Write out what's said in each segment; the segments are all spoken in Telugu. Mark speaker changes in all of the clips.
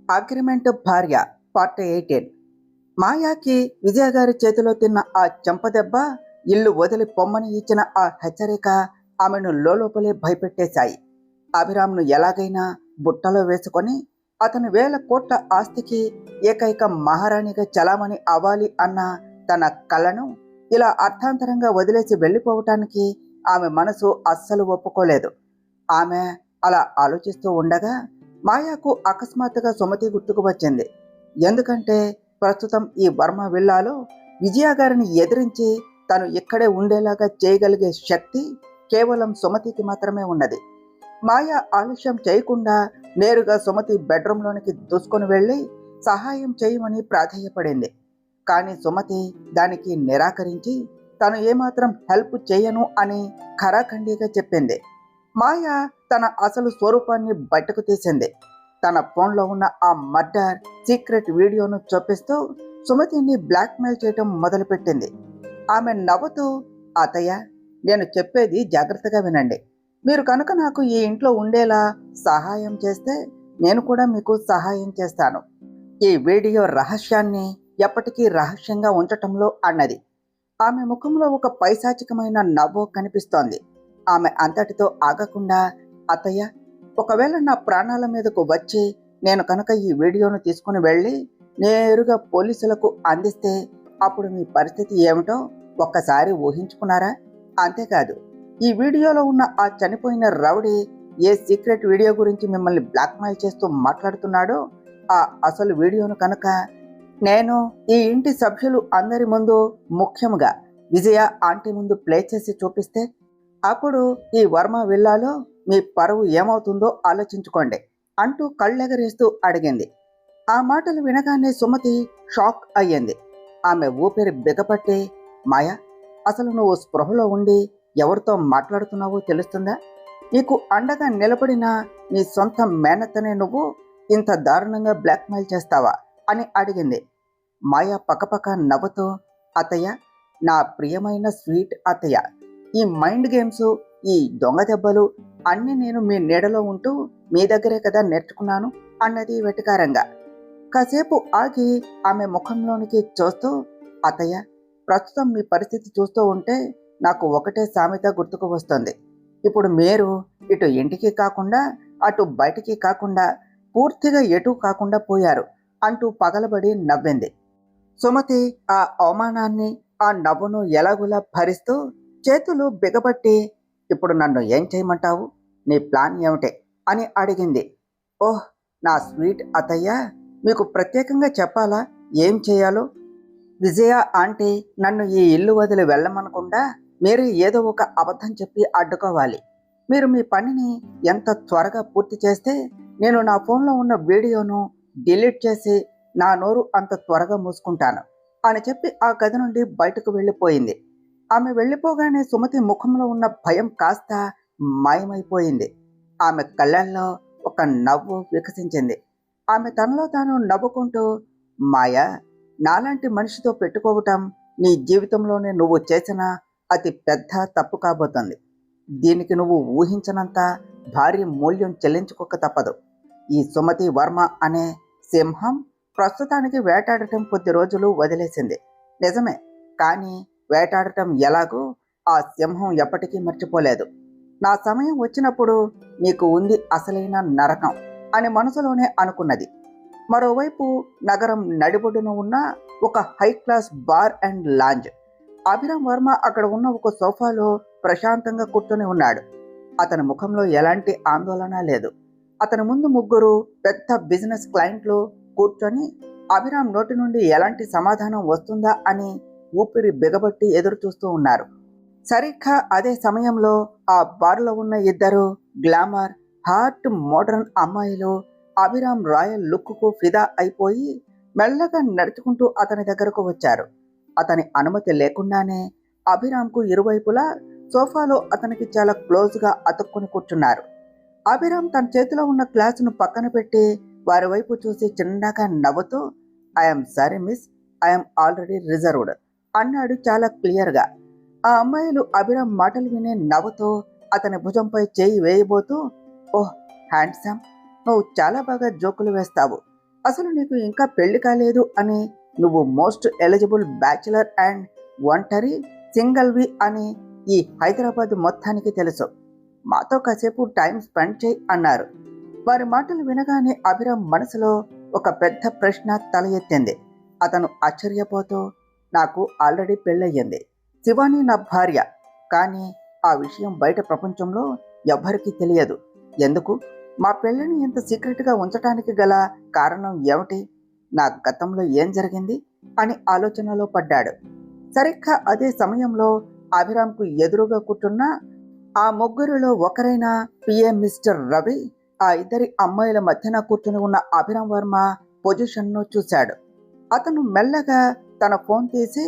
Speaker 1: అగ్రిమెంట్ భార్య పార్ట్ 18. మాయాకి విజయ గారి చేతిలో తిన్న ఆ చెంపదెబ్బ, ఇల్లు వదిలి పొమ్మని ఇచ్చిన ఆ హెచ్చరిక ఆమెను లోపలే భయపెట్టేశాయి. అభిరామ్ను ఎలాగైనా బుట్టలో వేసుకొని అతని 1000 కోట్ల ఆస్తికి ఏకైక మహారాణిగా చలామణి అవ్వాలి అన్న తన కలను ఇలా అర్థాంతరంగా వదిలేసి వెళ్ళిపోవటానికి ఆమె మనసు అస్సలు ఒప్పుకోలేదు. ఆమె అలా ఆలోచిస్తూ ఉండగా మాయాకు అకస్మాత్తుగా సుమతి గుర్తుకు వచ్చింది. ఎందుకంటే ప్రస్తుతం ఈ వర్మ విల్లాలో విజయ గారిని ఎదిరించి తను ఇక్కడే ఉండేలాగా చేయగలిగే శక్తి కేవలం సుమతికి మాత్రమే ఉన్నది. మాయ ఆలస్యం చేయకుండా నేరుగా సుమతి బెడ్రూమ్లోనికి దూసుకొని వెళ్ళి సహాయం చేయమని ప్రాధేయపడింది. కానీ సుమతి దానికి నిరాకరించి తను ఏమాత్రం హెల్ప్ చేయను అని ఖరాఖండిగా చెప్పింది. మాయ తన అసలు స్వరూపాన్ని బయటకు తీసింది. తన ఫోన్లో ఉన్న ఆ మర్డర్ సీక్రెట్ వీడియోను చూపిస్తూ సుమతిని బ్లాక్మెయిల్ చేయటం మొదలుపెట్టింది. ఆమె నవ్వుతూ, అత్తయ్య, నేను చెప్పేది జాగ్రత్తగా వినండి. మీరు కనుక నాకు ఈ ఇంట్లో ఉండేలా సహాయం చేస్తే నేను కూడా మీకు సహాయం చేస్తాను. ఈ వీడియో రహస్యాన్ని ఎప్పటికీ రహస్యంగా ఉంచటంలో అన్నది. ఆమె ముఖంలో ఒక పైశాచికమైన నవ్వు కనిపిస్తోంది. ఆమె అంతటితో ఆగకుండా, అత్తయ్య, ఒకవేళ నా ప్రాణాల మీదకు వచ్చి నేను కనుక ఈ వీడియోను తీసుకుని వెళ్ళి నేరుగా పోలీసులకు అందిస్తే అప్పుడు మీ పరిస్థితి ఏమిటో ఒక్కసారి ఊహించుకున్నారా? అంతేకాదు, ఈ వీడియోలో ఉన్న ఆ చనిపోయిన రౌడీ ఏ సీక్రెట్ వీడియో గురించి మిమ్మల్ని బ్లాక్మెయిల్ చేస్తూ మాట్లాడుతున్నాడో ఆ అసలు వీడియోను కనుక నేను ఈ ఇంటి సభ్యులు అందరి ముందు, ముఖ్యంగా విజయ ఆంటీ ముందు ప్లే చేసి చూపిస్తే అప్పుడు ఈ వర్మ విల్లాలో మీ పరువు ఏమవుతుందో ఆలోచించుకోండి అంటూ కళ్ళెగరేస్తూ అడిగింది. ఆ మాటలు వినగానే సుమతి షాక్ అయ్యింది. ఆమె ఊపిరి బిగపట్టి, మాయా, అసలు నువ్వు స్పృహలో ఉండి ఎవరితో మాట్లాడుతున్నావో తెలుస్తుందా? నీకు అండగా నిలబడిన నీ సొంత మేనత్తనే నువ్వు ఇంత దారుణంగా బ్లాక్మెయిల్ చేస్తావా అని అడిగింది. మాయా పక్కపక్క నవ్వుతూ, అత్తయ్య, నా ప్రియమైన స్వీట్ అత్తయ్య, ఈ మైండ్ గేమ్స్, ఈ దొంగ దెబ్బలు అన్నీ నేను మీ నీడలో ఉంటూ మీ దగ్గరే కదా నేర్చుకున్నాను అన్నది వెటకారంగా. కాసేపు ఆగి ఆమె ముఖంలోనికి చూస్తూ, అత్తయ్య, ప్రస్తుతం మీ పరిస్థితి చూస్తూ ఉంటే నాకు ఒకటే సామెత గుర్తుకు వస్తుంది. ఇప్పుడు మీరు ఇటు ఇంటికి కాకుండా అటు బయటికి కాకుండా పూర్తిగా ఎటు కాకుండా పోయారు అంటూ పగలబడి నవ్వింది. సుమతి ఆ అవమానాన్ని, ఆ నవ్వును ఎలాగులా భరిస్తూ చేతులు బిగబట్టి, ఇప్పుడు నన్ను ఏం చేయమంటావు? నీ ప్లాన్ ఏమిటే అని అడిగింది. ఓహ్, నా స్వీట్ అత్తయ్య, మీకు ప్రత్యేకంగా చెప్పాలా ఏం చేయాలో? విజయ ఆంటీ నన్ను ఈ ఇల్లు వదిలి వెళ్ళమనకుండా మీరు ఏదో ఒక అబద్ధం చెప్పి అడ్డుకోవాలి. మీరు మీ పనిని ఎంత త్వరగా పూర్తి చేస్తే నేను నా ఫోన్లో ఉన్న వీడియోను డిలీట్ చేసి నా నోరు అంత త్వరగా మూసుకుంటాను అని చెప్పి ఆ గది నుండి బయటకు వెళ్ళిపోయింది. ఆమె వెళ్ళిపోగానే సుమతి ముఖంలో ఉన్న భయం కాస్త మాయమైపోయింది. ఆమె కళ్ళల్లో ఒక నవ్వు వికసించింది. ఆమె తనలో తాను నవ్వుకుంటూ, మాయా, నాలాంటి మనిషితో పెట్టుకోవటం నీ జీవితంలోనే నువ్వు చేసిన అతి పెద్ద తప్పు కాబోతుంది. దీనికి నువ్వు ఊహించనంత భారీ మూల్యం చెల్లించుకోక తప్పదు. ఈ సుమతి వర్మ అనే సింహం ప్రస్తుతానికి వేటాడటం కొద్ది రోజులు వదిలేసింది నిజమే, కానీ వేటాడటం ఎలాగో ఆ సింహం ఎప్పటికీ మర్చిపోలేదు. నా సమయం వచ్చినప్పుడు నీకు ఉంది అసలైన నరకం అని మనసులోనే అనుకున్నది. మరోవైపు నగరం నడిబొడ్డున ఉన్న ఒక high class bar and lounge. Abhiram Varma అక్కడ ఉన్న ఒక సోఫాలో ప్రశాంతంగా కూర్చొని ఉన్నాడు. అతని ముఖంలో ఎలాంటి ఆందోళన లేదు. అతని ముందు 3 పెద్ద బిజినెస్ క్లయింట్లు కూర్చొని అభిరామ్ నోటి నుండి ఎలాంటి సమాధానం వస్తుందా అని ఊపిరి బిగబట్టి ఎదురు చూస్తూ ఉన్నారు. సరిగ్గా అదే సమయంలో ఆ బార్లో ఉన్న 2 గ్లామర్, హాట్ మోడర్న్ అమ్మాయిలు అభిరామ్ రాయల్ లుక్కు ఫిదా అయిపోయి మెల్లగా నడుచుకుంటూ అతని దగ్గరకు వచ్చారు. అతని అనుమతి లేకుండానే అభిరామ్కు ఇరువైపులా సోఫాలో అతనికి చాలా క్లోజ్గా అతుక్కుని కూర్చున్నారు. అభిరామ్ తన చేతిలో ఉన్న గ్లాసును పక్కన పెట్టి వారి వైపు చూసి చిన్నగా నవ్వుతూ, I'm sorry miss, I'm already reserved అన్నాడు చాలా క్లియర్గా. ఆ అమ్మాయిలు అభిరామ్ మాటలు వినే నవ్వుతూ అతని భుజంపై చేయి వేయబోతూ, ఓహ్ హ్యాండ్సమ్, నువ్వు చాలా బాగా జోకులు వేస్తావు. అసలు నీకు ఇంకా పెళ్లి కాలేదు అని, నువ్వు మోస్ట్ ఎలిజిబుల్ బ్యాచిలర్ అండ్ ఒంటరి సింగిల్వి అని ఈ హైదరాబాద్ మొత్తానికి తెలుసు. మాతో కాసేపు టైం స్పెండ్ చేయి అన్నారు. వారి మాటలు వినగానే అభిరామ్ మనసులో ఒక పెద్ద ప్రశ్న తల ఎత్తింది. అతను ఆశ్చర్యపోతూ, నాకు ఆల్రెడీ పెళ్ళయ్యింది, శివాని నా భార్య, కానీ ఆ విషయం బయట ప్రపంచంలో ఎవ్వరికీ తెలియదు. ఎందుకు? మా పెళ్ళిని ఇంత సీక్రెట్గా ఉంచడానికి గల కారణం ఏమిటి? నా గతంలో ఏం జరిగింది అని ఆలోచనలో పడ్డాడు. సరిగ్గా అదే సమయంలో అభిరామ్కు ఎదురుగా కూర్చున్న ఆ ముగ్గురిలో ఒకరైన పిఏ మిస్టర్ రవి ఆ ఇద్దరి అమ్మాయిల మధ్యన కూర్చుని ఉన్న అభిరామ్ వర్మ పొజిషన్ను చూశాడు. అతను మెల్లగా తన ఫోన్ తీసి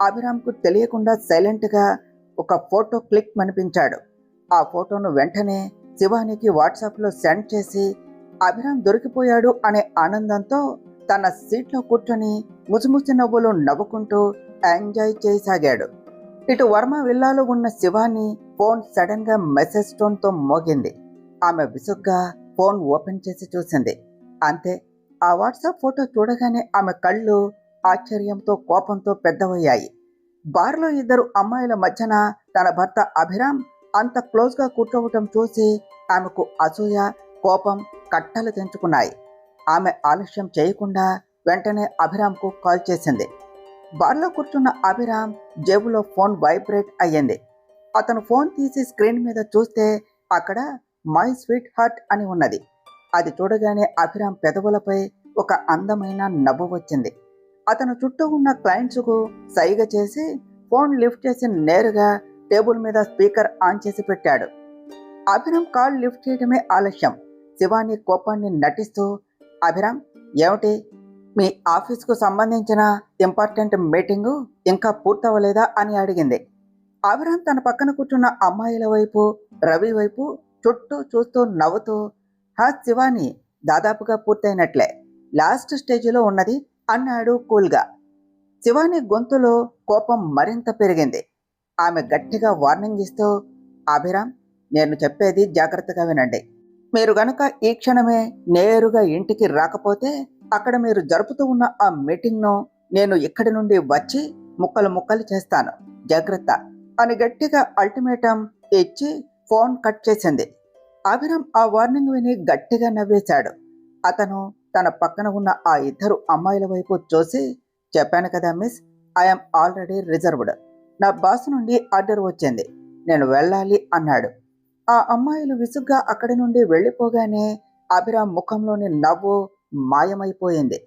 Speaker 1: అభిరామ్కు తెలియకుండా సైలెంట్గా ఒక ఫోటో క్లిక్ మనిపించాడు. ఆ ఫోటోను వెంటనే శివానికి వాట్సాప్లో సెండ్ చేసి అభిరామ్ దొరికిపోయాడు అనే ఆనందంతో తన సీట్లో కూర్చొని ముసిముసి నవ్వులు నవ్వుకుంటూ ఎంజాయ్ చేయసాగాడు. ఇటు వర్మ విల్లాలో ఉన్న శివాని ఫోన్ సడన్ గా మెసేజ్ టోన్తో మోగింది. ఆమె విసుగ్గా ఫోన్ ఓపెన్ చేసి చూసింది. అంతే, ఆ వాట్సాప్ ఫోటో చూడగానే ఆమె కళ్ళు ఆశ్చర్యంతో కోపంతో పెద్దవయ్యాయి. బార్లో ఇద్దరు అమ్మాయిల మధ్యన తన భర్త అభిరామ్ అంత క్లోజ్గా కూర్చోవటం చూసి ఆమెకు అసూయ, కోపం కట్టలు తెంచుకున్నాయి. ఆమె ఆలస్యం చేయకుండా వెంటనే అభిరామ్కు కాల్ చేసింది. బార్లో కూర్చున్న అభిరామ్ జేబులో ఫోన్ వైబ్రేట్ అయ్యింది. అతను ఫోన్ తీసి స్క్రీన్ మీద చూస్తే అక్కడ మై స్వీట్ హార్ట్ అని ఉన్నది. అది చూడగానే అభిరామ్ పెదవులపై ఒక అందమైన నవ్వు వచ్చింది. అతను చుట్టూ ఉన్న క్లయింట్స్కు సైగ చేసి ఫోన్ లిఫ్ట్ చేసి నేరుగా టేబుల్ మీద స్పీకర్ ఆన్ చేసి పెట్టాడు. అభిరామ్ కాల్ లిఫ్ట్ చేయడమే ఆలస్యం. శివాని కోపాన్ని నటిస్తూ, అభిరామ్, ఏమిటి? మీ ఆఫీస్కు సంబంధించిన ఇంపార్టెంట్ మీటింగు ఇంకా పూర్తవలేదా అని అడిగింది. అభిరామ్ తన పక్కన కూర్చున్న అమ్మాయిల వైపు, రవి వైపు చుట్టూ చూస్తూ నవ్వుతూ, హా శివాని, దాదాపుగా పూర్తయినట్లే, లాస్ట్ స్టేజిలో ఉన్నది అన్నాడు కూల్గా. శివాని గొంతులో కోపం మరింత పెరిగింది. ఆమె గట్టిగా వార్నింగ్ ఇస్తూ, అభిరామ్, నేను చెప్పేది జాగ్రత్తగా వినండి. మీరు గనుక ఈ క్షణమే నేరుగా ఇంటికి రాకపోతే అక్కడ మీరు జరుపుతూ ఉన్న ఆ మీటింగ్ను నేను ఇక్కడి నుండి వచ్చి ముక్కలు ముక్కలు చేస్తాను, జాగ్రత్త అని గట్టిగా అల్టిమేటం ఇచ్చి ఫోన్ కట్ చేసింది. అభిరామ్ ఆ వార్నింగ్ విని గట్టిగా నవ్వేశాడు. అతను తన పక్కన ఉన్న ఆ ఇద్దరు అమ్మాయిల వైపు చూసి, చెప్పాను కదా మిస్, ఐఎమ్ ఆల్రెడీ రిజర్వ్డ్, నా బాస్ నుండి ఆర్డర్ వచ్చింది, నేను వెళ్ళాలి అన్నాడు. ఆ అమ్మాయిలు విసుగ్గా అక్కడి నుండి వెళ్ళిపోగానే అభిరామ్ ముఖంలోని నవ్వు మాయమైపోయింది.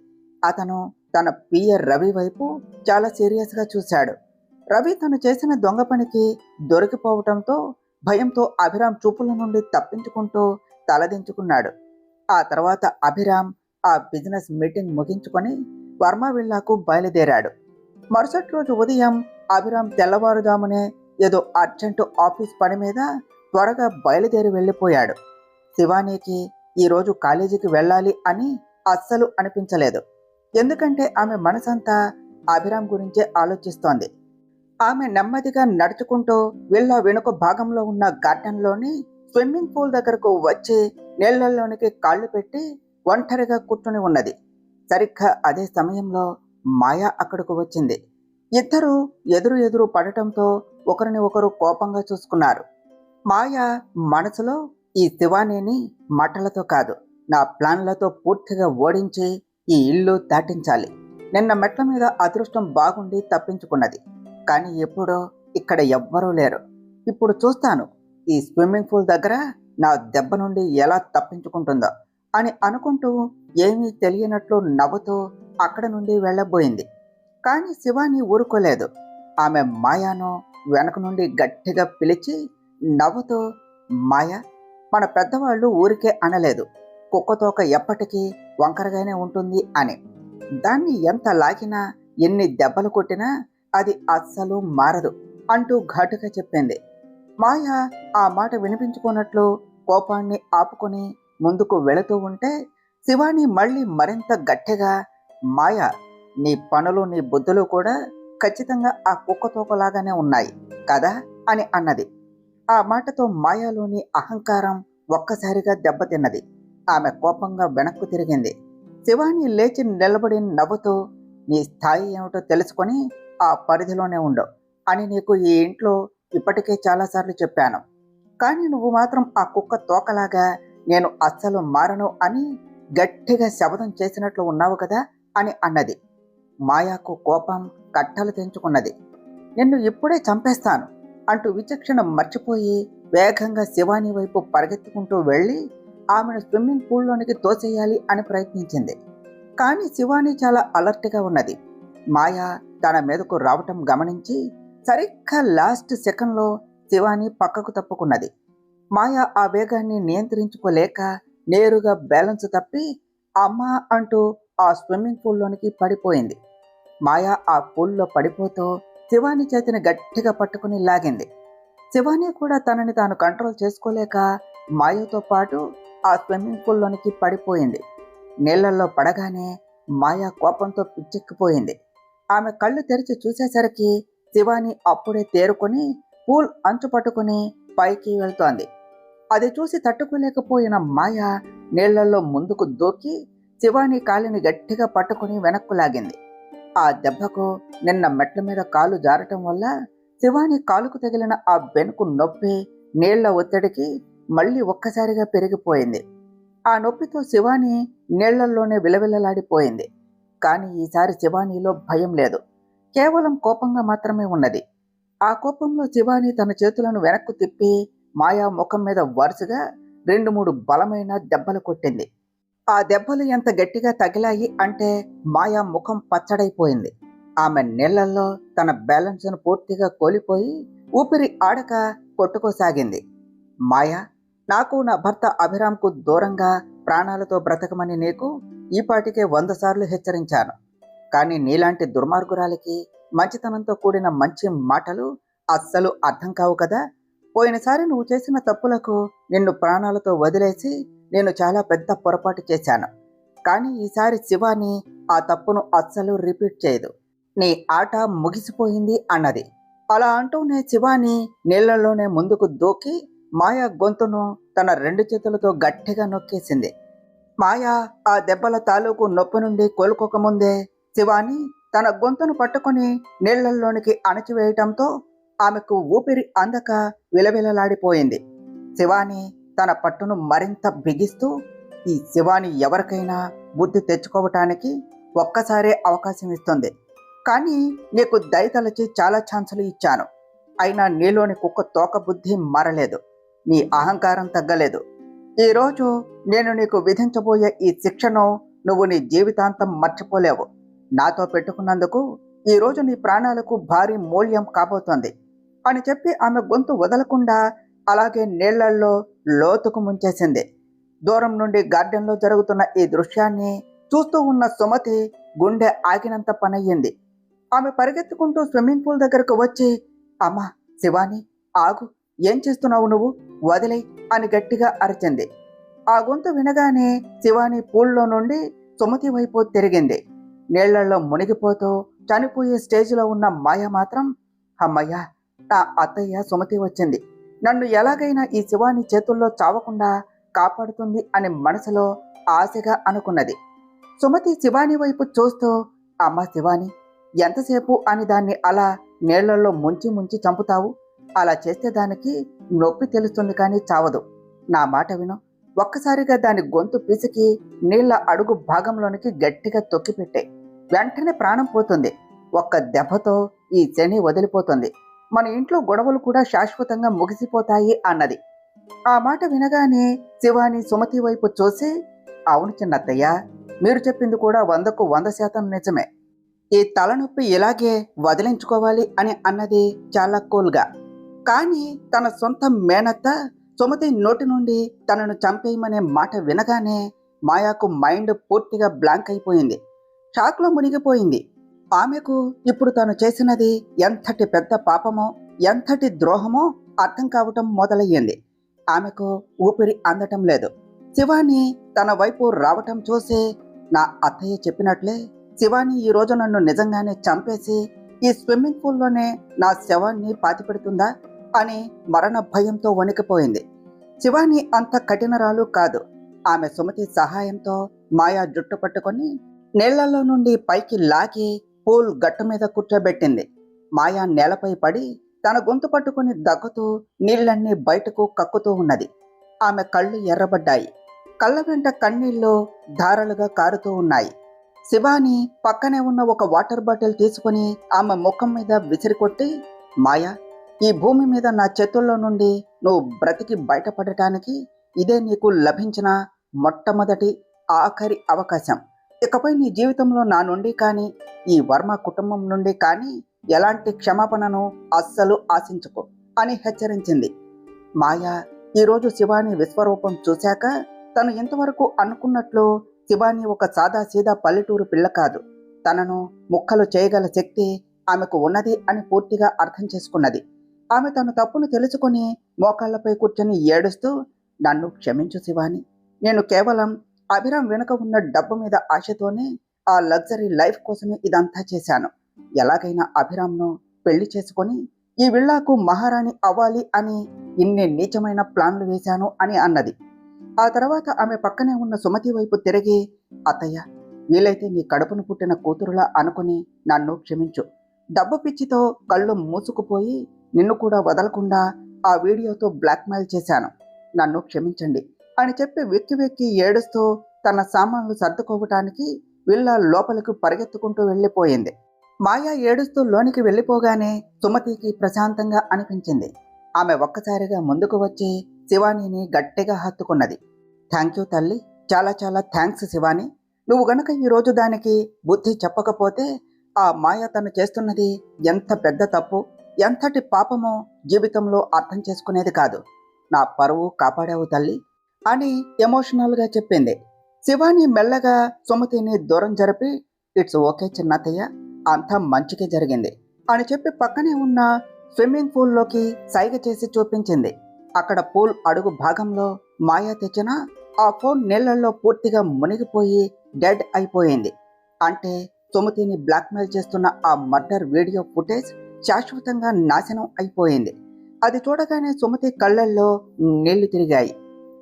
Speaker 1: అతను తన పిఏ రవి వైపు చాలా సీరియస్గా చూశాడు. రవి తను చేసిన దొంగ పనికి దొరికిపోవటంతో భయంతో అభిరామ్ చూపుల నుండి తప్పించుకుంటూ తలదించుకున్నాడు. ఆ తర్వాత అభిరామ్ ఆ బిజినెస్ మీటింగ్ ముగించుకొని వర్మ విల్లాకు బయలుదేరాడు. మరుసటి రోజు ఉదయం అభిరామ్ తెల్లవారుజామునే ఏదో అర్జెంటు ఆఫీస్ పని మీద త్వరగా బయలుదేరి వెళ్ళిపోయాడు. శివానీకి ఈరోజు కాలేజీకి వెళ్ళాలి అని అస్సలు అనిపించలేదు. ఎందుకంటే ఆమె మనసంతా అభిరామ్ గురించే ఆలోచిస్తోంది. ఆమె నెమ్మదిగా నడుచుకుంటూ విల్లా వెనుక భాగంలో ఉన్న గార్డెన్లోని స్విమ్మింగ్ పూల్ దగ్గరకు వచ్చి నీళ్లలోనికి కాళ్ళు పెట్టి ఒంటరిగా కూర్చుని ఉన్నది. సరిగ్గా అదే సమయంలో మాయా అక్కడకు వచ్చింది. ఇద్దరు ఎదురు ఎదురు పడటంతో ఒకరిని ఒకరు కోపంగా చూసుకున్నారు. మాయా మనసులో, ఈ శివానీని మాటలతో కాదు, నా ప్లాన్లతో పూర్తిగా ఓడించి ఈ ఇల్లు దాటించాలి. నిన్న మెట్ల మీద అదృష్టం బాగుండి తప్పించుకున్నది, కానీ ఎప్పుడో ఇక్కడ ఎవ్వరూ లేరు. ఇప్పుడు చూస్తాను ఈ స్విమ్మింగ్ పూల్ దగ్గర నా దెబ్బ నుండి ఎలా తప్పించుకుంటుందో అని అనుకుంటూ ఏమీ తెలియనట్లు నవ్వుతూ అక్కడ నుండి వెళ్ళబోయింది. కానీ శివాని ఊరుకోలేదు. ఆమె మాయాను వెనక నుండి గట్టిగా పిలిచి నవ్వుతూ, మాయా, మన పెద్దవాళ్ళు ఊరికే అనలేదు, కుక్కతోక ఎప్పటికీ వంకరగానే ఉంటుంది అని. దాన్ని ఎంత లాగినా, ఎన్ని దెబ్బలు కొట్టినా అది అస్సలు మారదు అంటూ ఘాటుగా చెప్పింది. మాయ ఆ మాట వినిపించుకున్నట్లు కోపాన్ని ఆపుకొని ముందుకు వెళుతూ ఉంటే శివాని మళ్ళీ మరింత గట్టిగా, మాయ, నీ పనులు నీ బుద్ధులు కూడా ఖచ్చితంగా ఆ కుక్కతోకలాగానే ఉన్నాయి కదా అని అన్నది. ఆ మాటతో మాయాలోని అహంకారం ఒక్కసారిగా దెబ్బతిన్నది. ఆమె కోపంగా వెనక్కు తిరిగింది. శివాని లేచి నిలబడి నవ్వుతూ, నీ స్థాయి ఏమిటో తెలుసుకొని ఆ పరిధిలోనే ఉండు అని నీకు ఈ ఇంట్లో ఇప్పటికే చాలాసార్లు చెప్పాను. కానీ నువ్వు మాత్రం ఆ కుక్క తోకలాగా నేను అస్సలు మారను అని గట్టిగా శపథం చేసినట్లు ఉన్నావు కదా అని అన్నది. మాయాకు కోపం కట్టలు తెంచుకున్నది. నిన్ను ఇప్పుడే చంపేస్తాను అంటూ విచక్షణ మర్చిపోయి వేగంగా శివాని వైపు పరిగెత్తుకుంటూ వెళ్ళి ఆమెను స్విమ్మింగ్ పూల్లోనికి తోసేయాలి అని ప్రయత్నించింది. కానీ శివాని చాలా అలర్ట్గా ఉన్నది. మాయ తన మీదకు రావటం గమనించి సరిగ్గా లాస్ట్ సెకండ్లో శివాని పక్కకు తప్పుకున్నది. మాయ ఆ వేగాన్ని నియంత్రించుకోలేక నేరుగా బ్యాలెన్స్ తప్పి అమ్మా అంటూ ఆ స్విమ్మింగ్ పూల్లోనికి పడిపోయింది. మాయ ఆ పూల్లో పడిపోతూ శివాని చేతిని గట్టిగా పట్టుకుని లాగింది. శివాని కూడా తనని తాను కంట్రోల్ చేసుకోలేక మాయతో పాటు ఆ స్విమ్మింగ్ పూల్లోనికి పడిపోయింది. నీళ్లలో పడగానే మాయ కోపంతో పిచ్చెక్కిపోయింది. ఆమె కళ్ళు తెరిచి చూసేసరికి శివాని అప్పుడే తేరుకొని పూల్ అంచు పట్టుకుని పైకి వెళ్తోంది. అది చూసి తట్టుకోలేకపోయిన మాయ నీళ్లలో ముందుకు దూకి శివాని కాలిని గట్టిగా పట్టుకుని వెనక్కు లాగింది. ఆ దెబ్బకు నిన్న మెట్ల మీద కాలు జారటం వల్ల శివాని కాలుకు తగిలిన ఆ బెనుకు నొప్పి నీళ్ల ఒత్తిడికి మళ్ళీ ఒక్కసారిగా పెరిగిపోయింది. ఆ నొప్పితో శివాని నీళ్లల్లోనే విలవిలలాడిపోయింది. కానీ ఈసారి శివానీలో భయం లేదు, కేవలం కోపంగా మాత్రమే ఉన్నది. ఆ కోపంలో శివాని తన చేతులను వెనక్కు తిప్పి మాయా ముఖం మీద వరుసగా 2-3 బలమైన దెబ్బలు కొట్టింది. ఆ దెబ్బలు ఎంత గట్టిగా తగిలాయి అంటే మాయా ముఖం పచ్చడైపోయింది. ఆమె నీళ్లలో తన బ్యాలెన్స్ను పూర్తిగా కోల్పోయి ఊపిరి ఆడక కొట్టుకోసాగింది. మాయా, నాకు నా భర్త అభిరామ్కు దూరంగా ప్రాణాలతో బ్రతకమని నీకు ఈపాటికే 100 సార్లు హెచ్చరించాను. కానీ నీలాంటి దుర్మార్గురాలికి మంచితనంతో కూడిన మంచి మాటలు అస్సలు అర్థం కావు కదా. పోయినసారి నువ్వు చేసిన తప్పులకు నిన్ను ప్రాణాలతో వదిలేసి నేను చాలా పెద్ద పొరపాటు చేశాను. కానీ ఈసారి శివాని ఆ తప్పును అస్సలు రిపీట్ చేయదు. నీ ఆట ముగిసిపోయింది అన్నది. అలా అంటూనే శివాని నీళ్లలోనే ముందుకు దూకి మాయా గొంతును తన 2 చేతులతో గట్టిగా నొక్కేసింది. మాయా ఆ దెబ్బల తాలూకు నొప్పి నుండి కోలుకోకముందే శివాని తన గొంతును పట్టుకుని నీళ్లలోనికి అణచివేయటంతో ఆమెకు ఊపిరి అందక విలవిలలాడిపోయింది. శివాని తన పట్టును మరింత బిగిస్తూ, ఈ శివాని ఎవరికైనా బుద్ధి తెచ్చుకోవటానికి ఒక్కసారే అవకాశం ఇస్తుంది. కానీ నీకు దయతలచి చాలా ఛాన్సులు ఇచ్చాను. అయినా నీలోని కుక్క తోక బుద్ధి మారలేదు, నీ అహంకారం తగ్గలేదు. ఈరోజు నేను నీకు విధించబోయే ఈ శిక్షను నువ్వు నీ జీవితాంతం మర్చిపోలేవు. నాతో పెట్టుకున్నందుకు ఈరోజు నీ ప్రాణాలకు భారీ మూల్యం కాబోతోంది అని చెప్పి ఆమె గొంతు వదలకుండా అలాగే నీళ్లల్లో లోతుకు ముంచేసింది. దూరం నుండి గార్డెన్లో జరుగుతున్న ఈ దృశ్యాన్ని చూస్తూ ఉన్న సుమతి గుండె ఆగినంత పనయ్యింది. ఆమె పరిగెత్తుకుంటూ స్విమ్మింగ్ పూల్ దగ్గరకు వచ్చి, అమ్మా శివాని, ఆగు, ఏం చేస్తున్నావు నువ్వు, వదిలే అని గట్టిగా అరిచింది. ఆ గొంతు వినగానే శివాని పూల్లో నుండి సుమతి వైపు తిరిగింది. నీళ్లలో మునిగిపోతూ చనిపోయే స్టేజ్లో ఉన్న మాయ మాత్రం, అమ్మయ్య, నా అత్తయ్య సుమతి వచ్చింది, నన్ను ఎలాగైనా ఈ శివాని చేతుల్లో చావకుండా కాపాడుతుంది అని మనసులో ఆశగా అనుకున్నది. సుమతి శివాని వైపు చూస్తూ, అమ్మ శివాని, ఎంతసేపు అని దాన్ని అలా నీళ్లలో ముంచి ముంచి చంపుతావు? అలా చేస్తే దానికి నొప్పి తెలుస్తుంది కానీ చావదు. నా మాట విను, ఒక్కసారిగా దాని గొంతు పిసికి నీళ్ల అడుగు భాగంలోనికి గట్టిగా తొక్కిపెట్టే, వెంటనే ప్రాణం పోతుంది. ఒక్క దెబ్బతో ఈ శని వదిలిపోతుంది. మన ఇంట్లో గొడవలు కూడా శాశ్వతంగా ముగిసిపోతాయి అన్నది. ఆ మాట వినగానే శివాని సుమతి వైపు చూసి, అవును చిన్నత్తయ్య, మీరు చెప్పింది కూడా 100కు 100% నిజమే. ఈ తలనొప్పి ఇలాగే వదిలించుకోవాలి అని అన్నది చాలా కూల్గా. కానీ తన సొంత మేనత్త సుమతి నోటి నుండి తనను చంపేయమనే మాట వినగానే మాయాకు మైండ్ పూర్తిగా బ్లాంక్ అయిపోయింది. షాక్లో మునిగిపోయింది. ఆమెకు ఇప్పుడు తను చేసినది ఎంతటి పెద్ద పాపమో, ఎంతటి ద్రోహమో అర్థం కావటం మొదలయ్యింది. ఆమెకు ఊపిరి అందటం లేదు. శివాని తన వైపు రావటం చూసి, నా అత్తయ్య చెప్పినట్లే శివాని ఈరోజు నన్ను నిజంగానే చంపేసి ఈ స్విమ్మింగ్ పూల్లోనే నా శవాన్ని పాతిపెడుతుందా అని మరణ భయంతో వణికిపోయింది. శివాని అంత కఠినరాలు కాదు. ఆమె సుమతి సహాయంతో మాయా జుట్టు పట్టుకొని నీళ్లలో నుండి పైకి లాగి పూల్ గట్టు మీద కూర్చోబెట్టింది. మాయా నేలపై పడి తన గొంతు పట్టుకుని దగ్గుతూ నీళ్లన్నీ బయటకు కక్కుతూ ఉన్నది. ఆమె కళ్ళు ఎర్రబడ్డాయి. కళ్ళ వెంట కన్నీళ్లు ధారలుగా కారుతూ ఉన్నాయి. శివాని పక్కనే ఉన్న ఒక వాటర్ బాటిల్ తీసుకుని ఆమె ముఖం మీద విసిరికొట్టి, మాయా, ఈ భూమి మీద నా చేతుల్లో నుండి నువ్వు బ్రతికి బయటపడటానికి ఇదే నీకు లభించిన మొట్టమొదటి ఆఖరి అవకాశం. ఇకపై నీ జీవితంలో నా నుండి కానీ ఈ వర్మ కుటుంబం నుండి కానీ ఎలాంటి క్షమాపణను అస్సలు ఆశించుకో అని హెచ్చరించింది. మాయా ఈరోజు శివాని విశ్వరూపం చూశాక తను ఇంతవరకు అనుకున్నట్లు శివాని ఒక సాదాసీదా పల్లెటూరు పిల్ల కాదు. తనను ముక్కలు చేయగల శక్తి ఆమెకు ఉన్నది అని పూర్తిగా అర్థం చేసుకున్నది. ఆమె తన తప్పును తెలుసుకుని మోకాళ్లపై కూర్చొని ఏడుస్తూ, నన్ను క్షమించు శివాని, నేను కేవలం అభిరామ్ వెనుక ఉన్న డబ్బు మీద ఆశతోనే ఆ లగ్జరీ లైఫ్ కోసమే ఇదంతా చేశాను. ఎలాగైనా అభిరామ్ను పెళ్లి చేసుకొని ఈ విల్లాకు మహారాణి అవ్వాలి అని ఇన్ని నీచమైన ప్లాన్లు వేశాను అని అన్నది. ఆ తర్వాత ఆమె పక్కనే ఉన్న సుమతి వైపు తిరిగి, అత్తయ్య, వీలైతే నీ కడుపును పుట్టిన కూతురులా అనుకుని నన్ను క్షమించు. డబ్బు పిచ్చితో కళ్ళు మూసుకుపోయి నిన్ను కూడా వదలకుండా ఆ వీడియోతో బ్లాక్మెయిల్ చేశాను. నన్ను క్షమించండి అని చెప్పి వెక్కి వెక్కి ఏడుస్తూ తన సామాన్లు సర్దుకోవటానికి విల్లా లోపలికి పరిగెత్తుకుంటూ వెళ్ళిపోయింది. మాయా ఏడుస్తూ లోనికి వెళ్ళిపోగానే సుమతికి ప్రశాంతంగా అనిపించింది. ఆమె ఒక్కసారిగా ముందుకు వచ్చి శివానీని గట్టిగా హత్తుకున్నది. థ్యాంక్ యూ తల్లి, చాలా చాలా థ్యాంక్స్ శివాని. నువ్వు గనక ఈరోజు దానికి బుద్ధి చెప్పకపోతే ఆ మాయ తను చేస్తున్నది ఎంత పెద్ద తప్పు, ఎంతటి పాపమో జీవితంలో అర్థం చేసుకునేది కాదు. నా పరువు కాపాడావు తల్లి అని ఎమోషనల్గా చెప్పింది. శివాని మెల్లగా సుమతిని దూరం జరిపి, ఇట్స్ ఓకే చిన్నత్తయ్య, అంతా మంచిగా జరిగింది అని చెప్పి పక్కనే ఉన్న స్విమ్మింగ్ పూల్లోకి సైగ చేసి చూపించింది. అక్కడ పూల్ అడుగు భాగంలో మాయా తెచ్చిన ఆ ఫోన్ నీళ్లలో పూర్తిగా మునిగిపోయి డెడ్ అయిపోయింది. అంటే సుమతిని బ్లాక్మెయిల్ చేస్తున్న ఆ మర్డర్ వీడియో ఫుటేజ్ శాశ్వతంగా నాశనం అయిపోయింది. అది చూడగానే సుమతి కళ్ళల్లో నీళ్లు తిరిగాయి.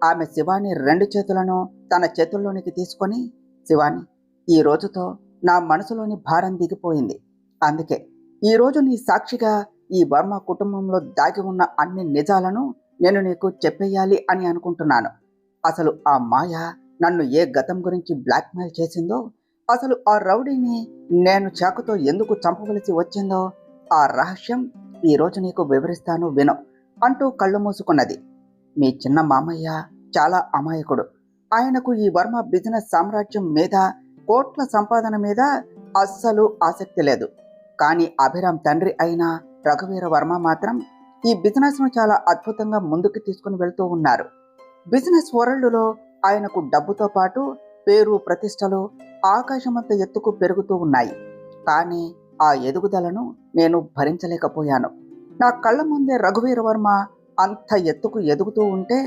Speaker 1: ఆమె శివాని 2 చేతులను తన చేతుల్లోనికి తీసుకొని, శివాని, ఈ రోజుతో నా మనసులోని భారం దిగిపోయింది. అందుకే ఈరోజు నీ సాక్షిగా ఈ వర్మ కుటుంబంలో దాగి ఉన్న అన్ని నిజాలను నేను నీకు చెప్పేయాలి అని అనుకుంటున్నాను. అసలు ఆ మాయ నన్ను ఏ గతం గురించి బ్లాక్మెయిల్ చేసిందో, అసలు ఆ రౌడీని నేను చాకుతో ఎందుకు చంపవలసి వచ్చిందో ఆ రహస్యం ఈరోజు నీకు వివరిస్తాను విను అంటూ కళ్ళు మూసుకున్నది. మీ చిన్న మామయ్య చాలా అమాయకుడు. ఆయనకు ఈ వర్మ బిజినెస్ సామ్రాజ్యం మీద, కోట్ల సంపాదన మీద అస్సలు ఆసక్తి లేదు. కానీ అభిరామ్ తండ్రి అయిన రఘువీర వర్మ మాత్రం ఈ బిజినెస్ను చాలా అద్భుతంగా ముందుకు తీసుకుని వెళ్తూ ఉన్నారు. బిజినెస్ వరల్డ్లో ఆయనకు డబ్బుతో పాటు పేరు ప్రతిష్టలు ఆకాశమంత ఎత్తుకు పెరుగుతూ ఉన్నాయి. కానీ ఆ ఎదుగుదలను నేను భరించలేకపోయాను. నా కళ్ళ ముందే రఘువీర వర్మ అంత ఎత్తుకు ఎదుగుతూ ఉంటే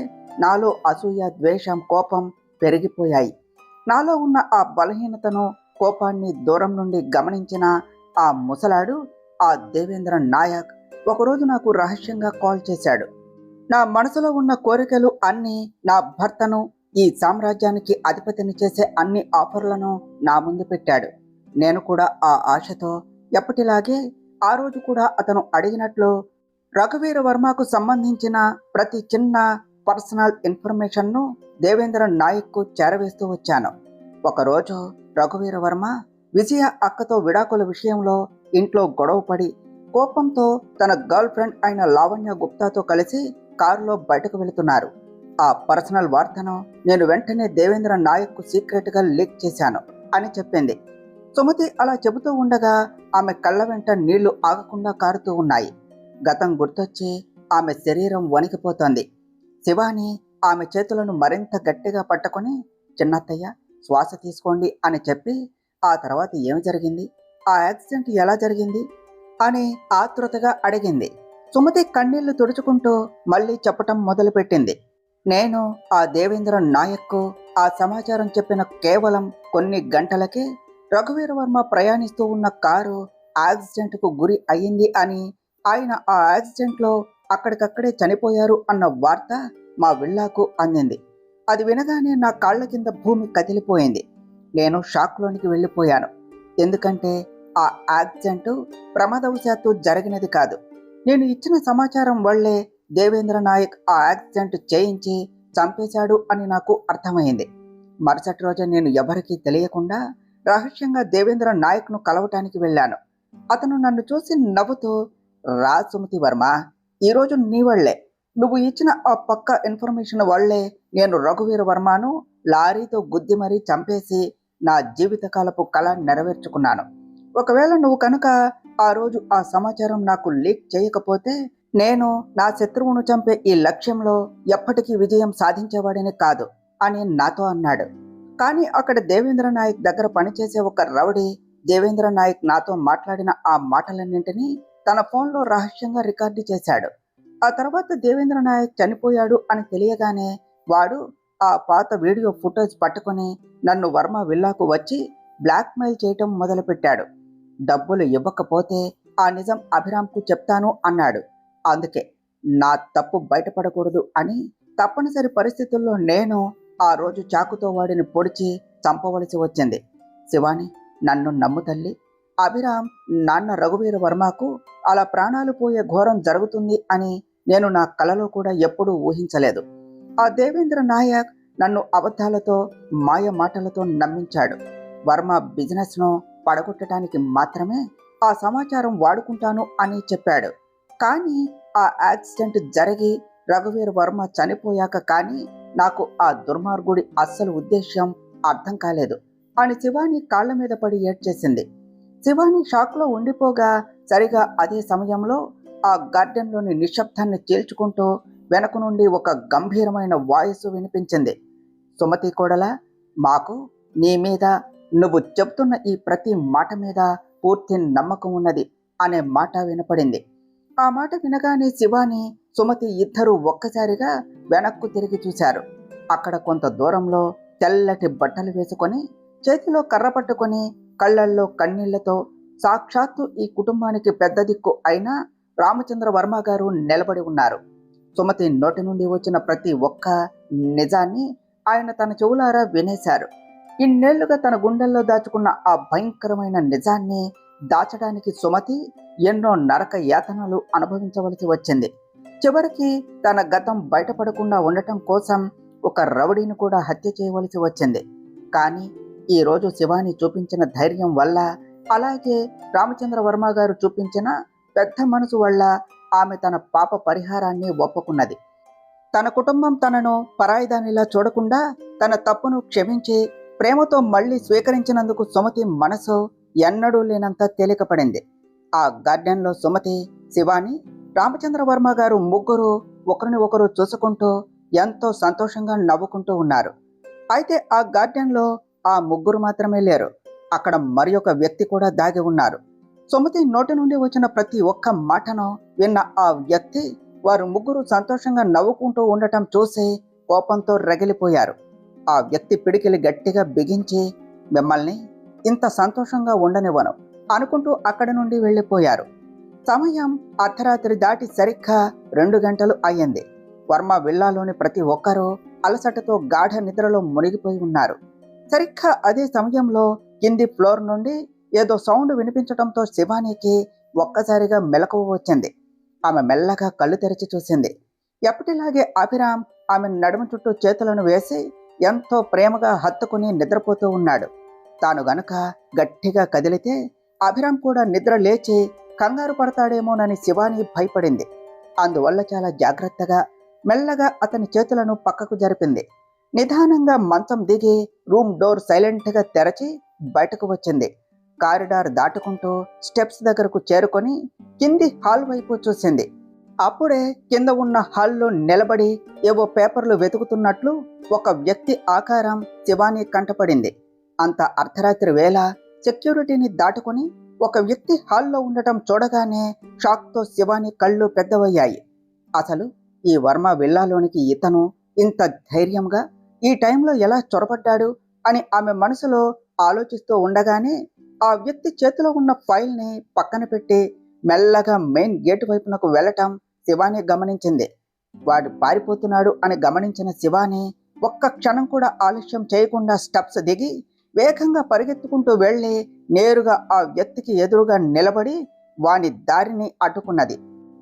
Speaker 1: నాలో అసూయ, ద్వేషం, కోపం పెరిగిపోయాయి. నాలో ఉన్న ఆ బలహీనతను, కోపాన్ని దూరం నుండి గమనించిన ఆ ముసలాడు, ఆ దేవేంద్ర నాయక్, ఒకరోజు నాకు రహస్యంగా కాల్ చేశాడు. నా మనసులో ఉన్న కోరికలు అన్నీ, నా భర్తను ఈ సామ్రాజ్యానికి అధిపతిని చేసే అన్ని ఆఫర్లను నా ముందు పెట్టాడు. నేను కూడా ఆ ఆశతో ఎప్పటిలాగే ఆ రోజు కూడా అతను అడిగినట్లు రఘువీర వర్మకు సంబంధించిన ప్రతి చిన్న పర్సనల్ ఇన్ఫర్మేషన్ను దేవేంద్ర నాయక్కు చేరవేస్తూ వచ్చాను. ఒకరోజు రఘువీర వర్మ విజయ అక్కతో విడాకుల విషయంలో ఇంట్లో గొడవపడి కోపంతో తన గర్ల్ ఫ్రెండ్ అయిన లావణ్య గుప్తాతో కలిసి కారులో బయటకు వెళుతున్నారు. ఆ పర్సనల్ వార్తను నేను వెంటనే దేవేంద్ర నాయక్కు సీక్రెట్గా లీక్ చేశాను అని చెప్పింది. సుమతి అలా చెబుతూ ఉండగా ఆమె కళ్ళ వెంట నీళ్లు ఆగకుండా కారుతూ ఉన్నాయి. గతం గుర్తొచ్చి ఆమె శరీరం వణికిపోతోంది. శివాని ఆమె చేతులను మరింత గట్టిగా పట్టుకొని, చిన్నత్తయ్య, శ్వాస తీసుకోండి అని చెప్పి, ఆ తర్వాత ఏమి జరిగింది, ఆ యాక్సిడెంట్ ఎలా జరిగింది అని ఆతృతగా అడిగింది. సుమతి కన్నీళ్లు తుడుచుకుంటూ మళ్ళీ చెప్పటం మొదలుపెట్టింది. నేను ఆ దేవేంద్ర నాయక్కు ఆ సమాచారం చెప్పిన కేవలం కొన్ని గంటలకే రఘువీర వర్మ ప్రయాణిస్తూ ఉన్న కారు యాక్సిడెంట్కు గురి అయ్యింది అని, ఆయన ఆ యాక్సిడెంట్లో అక్కడికక్కడే చనిపోయారు అన్న వార్త మా విల్లాకు అందింది. అది వినగానే నా కాళ్ల కింద భూమి కదిలిపోయింది. నేను షాక్లోనికి వెళ్ళిపోయాను. ఎందుకంటే ఆ యాక్సిడెంట్ ప్రమాదవశాత్తు జరిగినది కాదు. నేను ఇచ్చిన సమాచారం వల్లే దేవేంద్ర నాయక్ ఆ యాక్సిడెంట్ చేయించి చంపేశాడు అని నాకు అర్థమైంది. మరుసటి రోజు నేను ఎవరికీ తెలియకుండా రహస్యంగా దేవేంద్ర నాయక్ను కలవటానికి వెళ్ళాను. అతను నన్ను చూసి నవ్వుతూ, రా సుమతి వర్మ, ఈరోజు నీ వల్లే, నువ్వు ఇచ్చిన ఆ పక్క ఇన్ఫర్మేషన్ వల్లే నేను రఘువీర వర్మను లారీతో గుద్ది మరీ చంపేసి నా జీవితకాలపు కళ నెరవేర్చుకున్నాను. ఒకవేళ నువ్వు కనుక ఆ రోజు ఆ సమాచారం నాకు లీక్ చేయకపోతే నేను నా శత్రువును చంపే ఈ లక్ష్యంలో ఎప్పటికీ విజయం సాధించేవాడిని కాదు అని నాతో అన్నాడు. కానీ అక్కడ దేవేంద్ర నాయక్ దగ్గర పనిచేసే ఒక రౌడీ దేవేంద్ర నాయక్ నాతో మాట్లాడిన ఆ మాటలన్నింటినీ తన ఫోన్లో రహస్యంగా రికార్డు చేశాడు. ఆ తర్వాత దేవేంద్ర నాయక్ చనిపోయాడు అని తెలియగానే వాడు ఆ పాత వీడియో ఫుటేజ్ పట్టుకొని నన్ను వర్మ విల్లాకు వచ్చి బ్లాక్మెయిల్ చేయటం మొదలుపెట్టాడు. డబ్బులు ఇవ్వకపోతే ఆ నిజం అభిరామ్కు చెప్తాను అన్నాడు. అందుకే నా తప్పు బయటపడకూడదు అని తప్పనిసరి పరిస్థితుల్లో నేను ఆ రోజు చాకుతో వాడిని పొడిచి చంపవలసి వచ్చింది. శివాని, నన్ను నమ్ము తల్లి. అభిరామ్ నాన్న రఘువీర వర్మకు అలా ప్రాణాలు పోయే ఘోరం జరుగుతుంది అని నేను నా కలలో కూడా ఎప్పుడూ ఊహించలేదు. ఆ దేవేంద్ర నాయక్ నన్ను అబద్ధాలతో మాయ మాటలతో నమ్మించాడు. వర్మ బిజినెస్ను పడగొట్టడానికి మాత్రమే ఆ సమాచారం వాడుకుంటాను అని చెప్పాడు. కానీ ఆ యాక్సిడెంట్ జరిగి రఘువీర్ వర్మ చనిపోయాక కానీ నాకు ఆ దుర్మార్గుడి అస్సలు ఉద్దేశ్యం అర్థం కాలేదు అని శివాని కాళ్ల మీద పడి ఏడ్చేసింది. శివాని షాక్లో ఉండిపోగా సరిగా అదే సమయంలో ఆ గార్డెన్లోని నిశ్శబ్దాన్ని చీల్చుకుంటూ వెనక నుండి ఒక గంభీరమైన వాయిస్ వినిపించింది. సుమతి కోడలా, మాకు నీ మీద, నువ్వు చెప్తున్న ఈ ప్రతి మాట మీద పూర్తి నమ్మకం ఉన్నది అనే మాట వినపడింది. ఆ మాట వినగానే శివాని, సుమతి ఇద్దరూ ఒక్కసారిగా వెనక్కు తిరిగి చూశారు. అక్కడ కొంత దూరంలో తెల్లటి బట్టలు వేసుకొని, చేతిలో కర్ర పట్టుకొని, కళ్ళల్లో కన్నీళ్లతో సాక్షాత్తు ఈ కుటుంబానికి పెద్ద దిక్కు అయిన రామచంద్ర వర్మ గారు నిలబడి ఉన్నారు. సుమతి నోటి నుండి వచ్చిన ప్రతి ఒక్క నిజాన్ని ఆయన తన చెవులారా వినేశారు. ఇన్నేళ్లుగా తన గుండెల్లో దాచుకున్న ఆ భయంకరమైన నిజాన్ని దాచడానికి సుమతి ఎన్నో నరక యాతనలు అనుభవించవలసి వచ్చింది. చివరికి తన గతం బయటపడకుండా ఉండటం కోసం ఒక రౌడీని కూడా హత్య చేయవలసి వచ్చింది. కానీ ఈరోజు శివాని చూపించిన ధైర్యం వల్ల, అలాగే రామచంద్ర వర్మ గారు చూపించిన పెద్ద మనసు వల్ల ఆమె తన పాప పరిహారాన్ని ఒప్పుకున్నది. తన కుటుంబం తనను పరాయిదానిలా చూడకుండా తన తప్పును క్షమించి ప్రేమతో మళ్లీ స్వీకరించినందుకు సుమతి మనసు ఎన్నడూ లేనంత తేలికపడింది. ఆ గార్డెన్లో సుమతి, శివాని, రామచంద్ర వర్మ గారు ముగ్గురు ఒకరిని ఒకరు చూసుకుంటూ ఎంతో సంతోషంగా నవ్వుకుంటూ ఉన్నారు. అయితే ఆ గార్డెన్లో ఆ ముగ్గురు మాత్రమే లేరు. అక్కడ మరి ఒక వ్యక్తి కూడా దాగి ఉన్నారు. సుమతి నోటి నుండి వచ్చిన ప్రతి ఒక్క మాటను విన్న ఆ వ్యక్తి వారు ముగ్గురు సంతోషంగా నవ్వుకుంటూ ఉండటం చూసి కోపంతో రగిలిపోయారు. ఆ వ్యక్తి పిడికిలి గట్టిగా బిగించి, మిమ్మల్ని ఇంత సంతోషంగా ఉండనివ్వను అనుకుంటూ అక్కడి నుండి వెళ్ళిపోయారు. సమయం అర్ధరాత్రి దాటి సరిగ్గా 2 గంటలు అయ్యింది. వర్మ విల్లాలోని ప్రతి ఒక్కరూ అలసటతో గాఢ నిద్రలో మునిగిపోయి ఉన్నారు. సరిగ్గా అదే సమయంలో కింది ఫ్లోర్ నుండి ఏదో సౌండ్ వినిపించడంతో శివానికి ఒక్కసారిగా మెలకువ వచ్చింది. ఆమె మెల్లగా కళ్ళు తెరిచి చూసింది. ఎప్పటిలాగే అభిరామ్ ఆమె నడుము చుట్టూ చేతులను వేసి ఎంతో ప్రేమగా హత్తుకుని నిద్రపోతూ ఉన్నాడు. తాను గనుక గట్టిగా కదిలితే అభిరామ్ కూడా నిద్ర లేచి కంగారు పడతాడేమోనని శివాని భయపడింది. అందువల్ల చాలా జాగ్రత్తగా మెల్లగా అతని చేతులను పక్కకు జరిపింది. నిదానంగా మంచం దిగి రూమ్ డోర్ సైలెంట్గా తెరచి బయటకు వచ్చింది. కారిడార్ దాటుకుంటూ స్టెప్స్ దగ్గరకు చేరుకొని కింది హాల్ వైపు చూసింది. అప్పుడే కింద ఉన్న హాల్లో నిలబడి ఏవో పేపర్లు వెతుకుతున్నట్లు ఒక వ్యక్తి ఆకారం శివాని కంటపడింది. అంత అర్ధరాత్రి వేళ సెక్యూరిటీని దాటుకుని ఒక వ్యక్తి హాల్లో ఉండటం చూడగానే షాక్తో శివాని కళ్ళు పెద్దవయ్యాయి. అసలు ఈ వర్మ విల్లాలోనికి ఇతను ఇంత ధైర్యంగా ఈ టైంలో ఎలా చొరబడ్డాడు అని ఆమె మనసులో ఆలోచిస్తూ ఉండగానే ఆ వ్యక్తి చేతిలో ఉన్న ఫైల్ని పక్కన పెట్టి మెల్లగా మెయిన్ గేట్ వైపునకు వెళ్ళటం శివాని గమనించింది. వాడు పారిపోతున్నాడు అని గమనించిన శివాని ఒక్క క్షణం కూడా ఆలస్యం చేయకుండా స్టెప్స్ దిగి వేగంగా పరిగెత్తుకుంటూ వెళ్ళి నేరుగా ఆ వ్యక్తికి ఎదురుగా నిలబడి వాని దారిని అడ్డుకున్నది.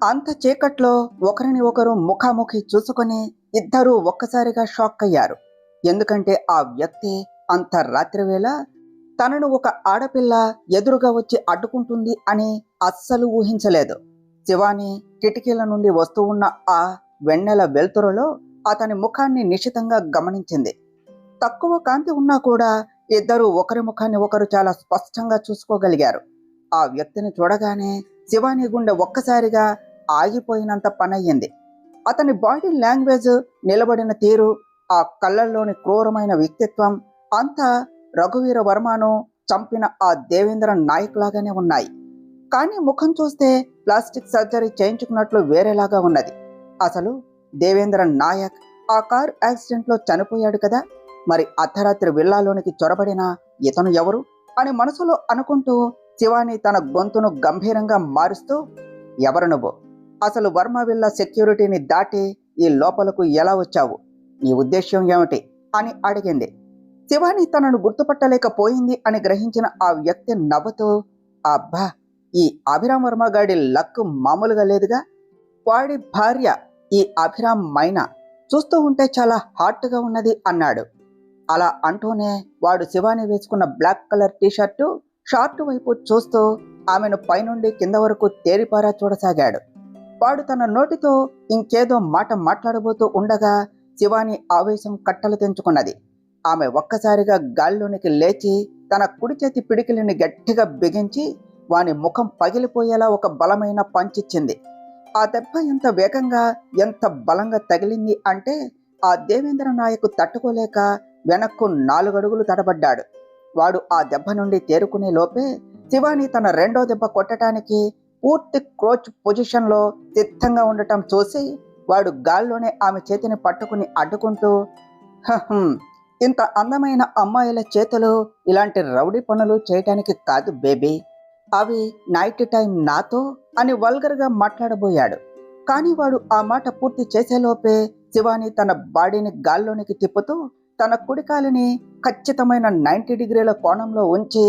Speaker 1: అంత చీకట్లో ఒకరిని ఒకరు ముఖాముఖి చూసుకొని ఇద్దరూ ఒక్కసారిగా షాక్ అయ్యారు. ఎందుకంటే ఆ వ్యక్తి అంత రాత్రివేళ తనను ఒక ఆడపిల్ల ఎదురుగా వచ్చి అడ్డుకుంటుంది అని అస్సలు ఊహించలేదు. శివాని కిటికీల నుండి వస్తూ ఉన్న ఆ వెన్నెల వెలుతురులో అతని ముఖాన్ని నిశితంగా గమనించింది. తక్కువ కాంతి ఉన్నా కూడా ఇద్దరు ఒకరి ముఖాన్ని ఒకరు చాలా స్పష్టంగా చూసుకోగలిగారు. ఆ వ్యక్తిని చూడగానే శివాని గుండె ఒక్కసారిగా ఆగిపోయినంత పనయ్యింది. అతని బాడీ లాంగ్వేజ్, నిలబడిన తీరు, ఆ కళ్ళల్లోని క్రూరమైన వ్యక్తిత్వం అంతా రఘువీర వర్మను చంపిన ఆ దేవేంద్ర నాయక్ లాగానే ఉన్నాయి. కానీ ముఖం చూస్తే ప్లాస్టిక్ సర్జరీ చేయించుకున్నట్లు వేరేలాగా ఉన్నది. అసలు దేవేంద్ర నాయక్ ఆ కార్ యాక్సిడెంట్లో చనిపోయాడు కదా, మరి అర్ధరాత్రి విల్లాలోనికి చొరబడిన ఇతను ఎవరు అని మనసులో అనుకుంటూ శివాని తన గొంతును గంభీరంగా మారుస్తూ, ఎవరు నువ్వు? అసలు వర్మ విల్లా సెక్యూరిటీని దాటి ఈ లోపలకు ఎలా వచ్చావు? నీ ఉద్దేశ్యం ఏమిటి అని అడిగింది. శివాని తనను గుర్తుపట్టలేకపోయింది అని గ్రహించిన ఆ వ్యక్తి నవ్వుతూ, అబ్బా, ఈ అభిరామ్ వర్మ గాడి లక్ మామూలుగా లేదుగా. వాడి భార్య ఈ అభిరామ్ మైనా చూస్తూ ఉంటే చాలా హాట్గా ఉన్నది అన్నాడు. అలా అంటూనే వాడు శివాని వేసుకున్న బ్లాక్ కలర్ టీషర్టు షార్ట్ వైపు చూస్తూ ఆమెను పైనుండి కింద వరకు తేరిపారా చూడసాగాడు. వాడు తన నోటితో ఇంకేదో మాట మాట్లాడబోతూ ఉండగా శివాని ఆవేశం కట్టలు తెంచుకున్నది. ఆమె ఒక్కసారిగా గాల్లోనికి లేచి తన కుడి చేతి పిడికిలిని గట్టిగా బిగించి వాని ముఖం పగిలిపోయేలా ఒక బలమైన పంచిచ్చింది. ఆ దెబ్బ ఎంత వేగంగా, ఎంత బలంగా తగిలింది అంటే ఆ దేవేంద్ర నాయక్ తట్టుకోలేక వెనక్కు 4 అడుగులు తడబడ్డాడు. వాడు ఆ దెబ్బ నుండి తేరుకునే లోపే శివాని తన రెండో దెబ్బ కొట్టడానికి పూర్తి క్రోచ్ పొజిషన్లో సిద్ధంగా ఉండటం చూసి వాడు గాల్లోనే ఆమె చేతిని పట్టుకుని అడ్డుకుంటూ, ఇంత అందమైన అమ్మాయిల చేతులు ఇలాంటి రౌడీ పనులు చేయటానికి కాదు బేబీ, అవి నైట్ టైం నాతో అని వల్గర్గా మాట్లాడబోయాడు. కానీ వాడు ఆ మాట పూర్తి చేసేలోపే శివాని తన బాడీని గాల్లోనికి తిప్పుతూ తన కుడికాలిని ఖచ్చితమైన 90 డిగ్రీల కోణంలో ఉంచి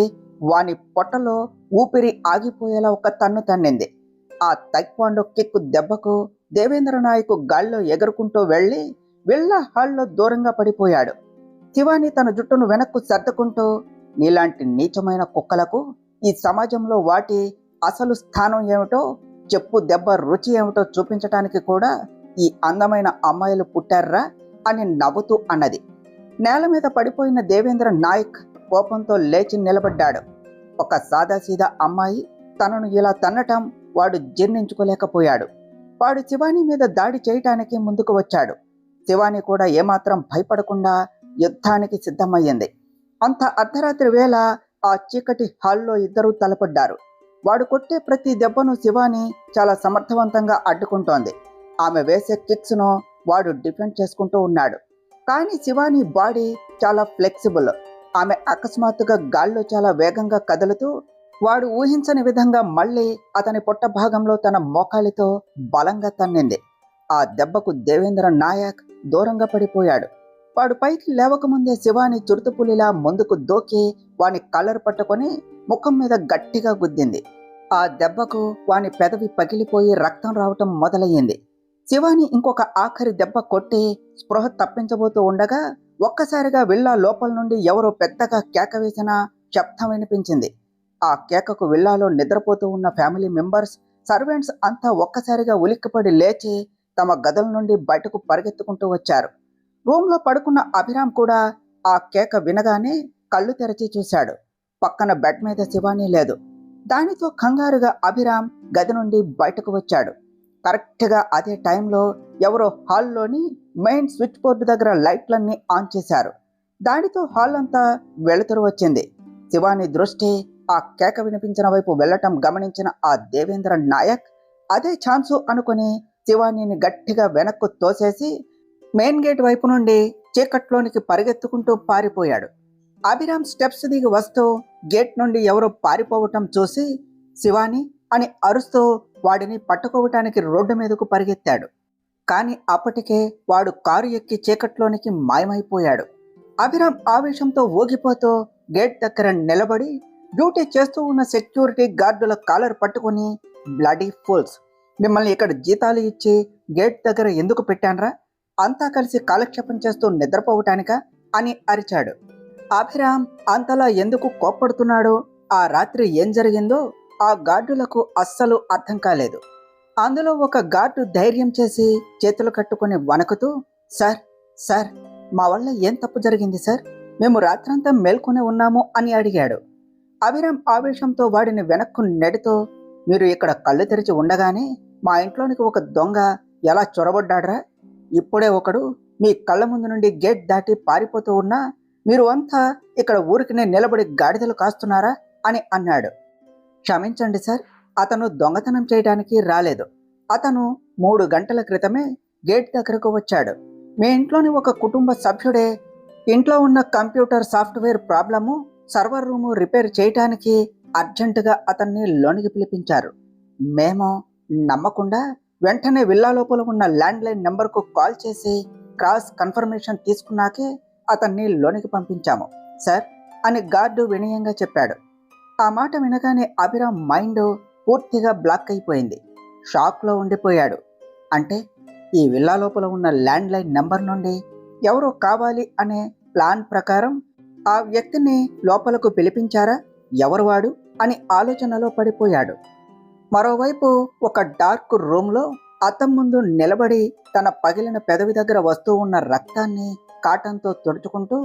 Speaker 1: వాని పొట్టలో ఊపిరి ఆగిపోయేలా ఒక తన్ను తన్నింది. ఆ తైక్వాండో కిక్కు దెబ్బకు దేవేంద్ర నాయక్ గాల్లో ఎగురుకుంటూ వెళ్ళి విల్లా హాల్లో దూరంగా పడిపోయాడు. శివాని తన జుట్టును వెనక్కు సర్దుకుంటూ, నీలాంటి నీచమైన కుక్కలకు ఈ సమాజంలో వాటి అసలు స్థానం ఏమిటో, చెప్పు దెబ్బ రుచి ఏమిటో చూపించటానికి కూడా ఈ అందమైన అమ్మాయిలు పుట్టారా అని నవ్వుతూ అన్నది. నేల మీద పడిపోయిన దేవేంద్ర నాయక్ కోపంతో లేచి నిలబడ్డాడు. ఒక సాదాసీదా అమ్మాయి తనను ఇలా తన్నటం వాడు జీర్ణించుకోలేకపోయాడు. వాడు శివాని మీద దాడి చేయటానికి ముందుకు వచ్చాడు. శివాని కూడా ఏమాత్రం భయపడకుండా యుద్ధానికి సిద్ధమయ్యింది. అంత అర్ధరాత్రి వేళ ఆ చీకటి హాల్లో ఇద్దరూ తలపడ్డారు. వాడు కొట్టే ప్రతి దెబ్బను శివాని చాలా సమర్థవంతంగా అడ్డుకుంటోంది. ఆమె వేసే కిక్స్ను వాడు డిఫెండ్ చేసుకుంటూ ఉన్నాడు. కానీ శివాని బాడీ చాలా ఫ్లెక్సిబుల్. ఆమె అకస్మాత్తుగా గాల్లో చాలా వేగంగా కదులుతూ వాడు ఊహించని విధంగా మళ్ళీ అతని పొట్ట భాగంలో తన మోకాలితో బలంగా తన్నింది. ఆ దెబ్బకు దేవేంద్ర నాయక్ దూరంగా పడిపోయాడు. వాడు పైకి లేవకముందే శివాని చురుతుపులిలా ముందుకు దూకి వాని కలర్ పట్టుకొని ముఖం మీద గట్టిగా గుద్దింది. ఆ దెబ్బకు వాని పెదవి పగిలిపోయి రక్తం రావటం మొదలయ్యింది. శివాని ఇంకొక ఆఖరి దెబ్బ కొట్టి స్పృహ తప్పించబోతూ ఉండగా ఒక్కసారిగా విల్లా లోపల నుండి ఎవరో పెద్దగా కేక వేసిన శబ్దం వినిపించింది. ఆ కేకకు విల్లాలో నిద్రపోతూ ఉన్న ఫ్యామిలీ మెంబర్స్, సర్వెంట్స్ అంతా ఒక్కసారిగా ఉలిక్కిపడి లేచి తమ గదుల నుండి బయటకు పరిగెత్తుకుంటూ వచ్చారు. రూమ్లో పడుకున్న అభిరామ్ కూడా ఆ కేక వినగానే కళ్ళు తెరచి చూశాడు. పక్కన బెడ్ మీద శివాని లేదు. దానితో కంగారుగా అభిరామ్ గది నుండి బయటకు వచ్చాడు. కరెక్ట్గా అదే టైంలో ఎవరో హాల్లోని మెయిన్ స్విచ్ బోర్డు దగ్గర లైట్లన్నీ ఆన్ చేశారు. దానితో హాల్ అంతా వెలుతురు వచ్చింది. శివాని దృష్టి ఆ కేక వినిపించిన వైపు వెళ్లటం గమనించిన ఆ దేవేంద్ర నాయక్ అదే ఛాన్సు అనుకుని శివానిని గట్టిగా వెనక్కు తోసేసి మెయిన్ గేట్ వైపు నుండి చీకట్లోనికి పరిగెత్తుకుంటూ పారిపోయాడు. అభిరామ్ స్టెప్స్ దిగి వస్తూ గేట్ నుండి ఎవరో పారిపోవటం చూసి శివాని అని అరుస్తూ వాడిని పట్టుకోవటానికి రోడ్డు మీదకు పరిగెత్తాడు. కానీ అప్పటికే వాడు కారు ఎక్కి చీకట్లోనికి మాయమైపోయాడు. అభిరామ్ ఆవేశంతో ఊగిపోతూ గేట్ దగ్గర నిలబడి డ్యూటీ చేస్తూ ఉన్న సెక్యూరిటీ గార్డుల కాలర్ పట్టుకుని, బ్లడీ ఫూల్స్, మిమ్మల్ని ఇక్కడ జీతాలు ఇచ్చి గేట్ దగ్గర ఎందుకు పెట్టాన్రా? అంతా కలిసి కాలక్షేపం చేస్తూ నిద్రపోవటానికా అని అరిచాడు. అభిరామ్ అంతలా ఎందుకు కోప్పడుతున్నాడో, ఆ రాత్రి ఏం జరిగిందో ఆ గార్డులకు అస్సలు అర్థం కాలేదు. అందులో ఒక గార్డు ధైర్యం చేసి చేతులు కట్టుకుని వణకుతూ, సార్ సార్, మా వల్ల ఏం తప్పు జరిగింది సార్? మేము రాత్రంతా మేల్కొనే ఉన్నాము అని అడిగాడు. అభిరామ్ ఆవేశంతో వాడిని వెనక్కు నెడుతూ, మీరు ఇక్కడ కళ్ళు తెరిచి ఉండగానే మా ఇంట్లోనికి ఒక దొంగ ఎలా చొరబడ్డాడ్రా? ఇప్పుడే ఒకడు మీ కళ్ళ ముందు నుండి గేట్ దాటి పారిపోతూ ఉన్నా మీరు అంతా ఇక్కడ ఊరికినే నిలబడి గాడిదలు కాస్తున్నారా అని అన్నాడు. క్షమించండి సార్, అతను దొంగతనం చేయడానికి రాలేదు. అతను 3 గంటల క్రితమే గేట్ దగ్గరకు వచ్చాడు. మీ ఇంట్లోని ఒక కుటుంబ సభ్యుడే ఇంట్లో ఉన్న computer software problem, server room repair చేయటానికి అర్జెంటుగా అతన్ని లోనికి పిలిపించారు. మేము నమ్మకుండా వెంటనే విల్లా లోపల ఉన్న ల్యాండ్లైన్ నెంబర్కు కాల్ చేసి క్రాస్ కన్ఫర్మేషన్ తీసుకున్నాకే అతన్ని లోనికి పంపించాము సార్ అని గార్డు వినయంగా చెప్పాడు. ఆ మాట వినగానే అభిరామ్ మైండ్ పూర్తిగా బ్లాక్ అయిపోయింది. షాక్లో ఉండిపోయాడు. అంటే ఈ విల్లా లోపల ఉన్న ల్యాండ్లైన్ నెంబర్ నుండి ఎవరో కావాలి అనే ప్లాన్ ప్రకారం ఆ వ్యక్తిని లోపలకు పిలిపించారా? ఎవరు వాడు అని ఆలోచనలో పడిపోయాడు. మరోవైపు ఒక డార్క్ రూమ్లో అద్దం ముందు నిలబడి తన పగిలిన పెదవి దగ్గర వస్తూ ఉన్న రక్తాన్ని కాటన్తో తుడుచుకుంటూ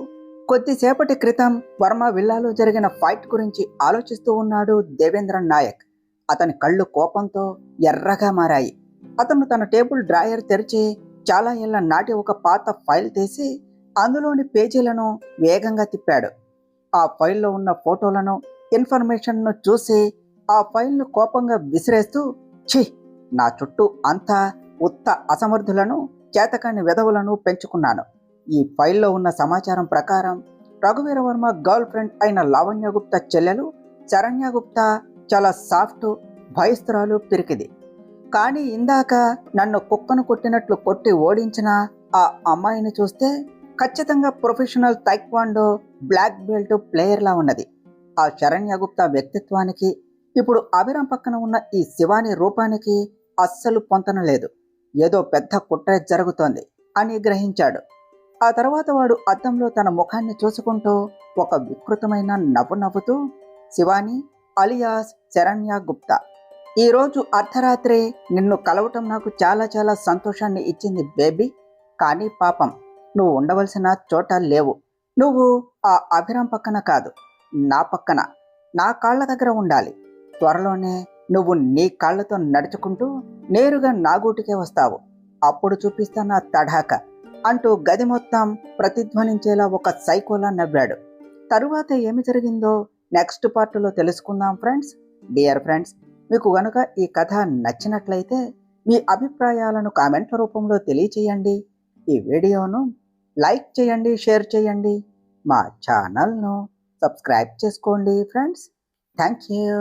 Speaker 1: కొద్దిసేపటి క్రితం వర్మ విల్లాలో జరిగిన ఫైట్ గురించి ఆలోచిస్తూ ఉన్నాడు దేవేంద్ర నాయక్. అతని కళ్ళు కోపంతో ఎర్రగా మారాయి. అతను తన టేబుల్ డ్రాయర్ తెరిచి చాలా ఏళ్ల నాటి ఒక పాత ఫైల్ తీసి అందులోని పేజీలను వేగంగా తిప్పాడు. ఆ ఫైల్లో ఉన్న ఫోటోలను, ఇన్ఫర్మేషన్ను చూసి ఆ ఫైల్ను కోపంగా విసిరేస్తూ, ఛీ, నా చుట్టూ అంతా ఉత్త అసమర్థులను, చేతకాని వెధవులను పెంచుకున్నాను. ఈ ఫైల్లో ఉన్న సమాచారం ప్రకారం రఘువీరవర్మ గర్ల్ ఫ్రెండ్ అయిన లావణ్య గుప్తా చెల్లెలు శరణ్య గుప్తా చాలా సాఫ్ట్, భయస్తురాలు, పిరికిది. కానీ ఇందాక నన్ను కుక్కను కొట్టినట్లు కొట్టి ఓడించిన ఆ అమ్మాయిని చూస్తే ఖచ్చితంగా ప్రొఫెషనల్ తైక్వాండో బ్లాక్ బెల్ట్ ప్లేయర్లా ఉన్నది. ఆ శరణ్య గుప్తా వ్యక్తిత్వానికి ఇప్పుడు అభిరామ్ పక్కన ఉన్న ఈ శివాని రూపానికి అస్సలు పొంతన లేదు. ఏదో పెద్ద కుట్ర జరుగుతోంది అని గ్రహించాడు. ఆ తర్వాత వాడు అద్దంలో తన ముఖాన్ని చూసుకుంటూ ఒక వికృతమైన నవ్వు నవ్వుతూ, శివాని అలియాస్ శరణ్య గుప్తా, ఈరోజు అర్ధరాత్రి నిన్ను కలవటం నాకు చాలా చాలా సంతోషాన్ని ఇచ్చింది బేబీ. కానీ పాపం, నువ్వు ఉండవలసిన చోట లేవు. నువ్వు ఆ అభిరామ్ పక్కన కాదు, నా పక్కన, నా కాళ్ళ దగ్గర ఉండాలి. త్వరలోనే నువ్వు నీ కాళ్ళతో నడుచుకుంటూ నేరుగా నా గూటికే వస్తావు. అప్పుడు చూపిస్తా నా తడాక అంటూ గది మొత్తం ప్రతిధ్వనించేలా ఒక సైకోలా నవ్వాడు. తరువాత ఏమి జరిగిందో నెక్స్ట్ పార్ట్లో తెలుసుకుందాం ఫ్రెండ్స్. డియర్ ఫ్రెండ్స్, మీకు గనుక ఈ కథ నచ్చినట్లయితే మీ అభిప్రాయాలను కామెంట్ల రూపంలో తెలియచేయండి. ఈ వీడియోను లైక్ చేయండి, షేర్ చేయండి. మా ఛానల్ను సబ్స్క్రైబ్ చేసుకోండి ఫ్రెండ్స్. Thank you.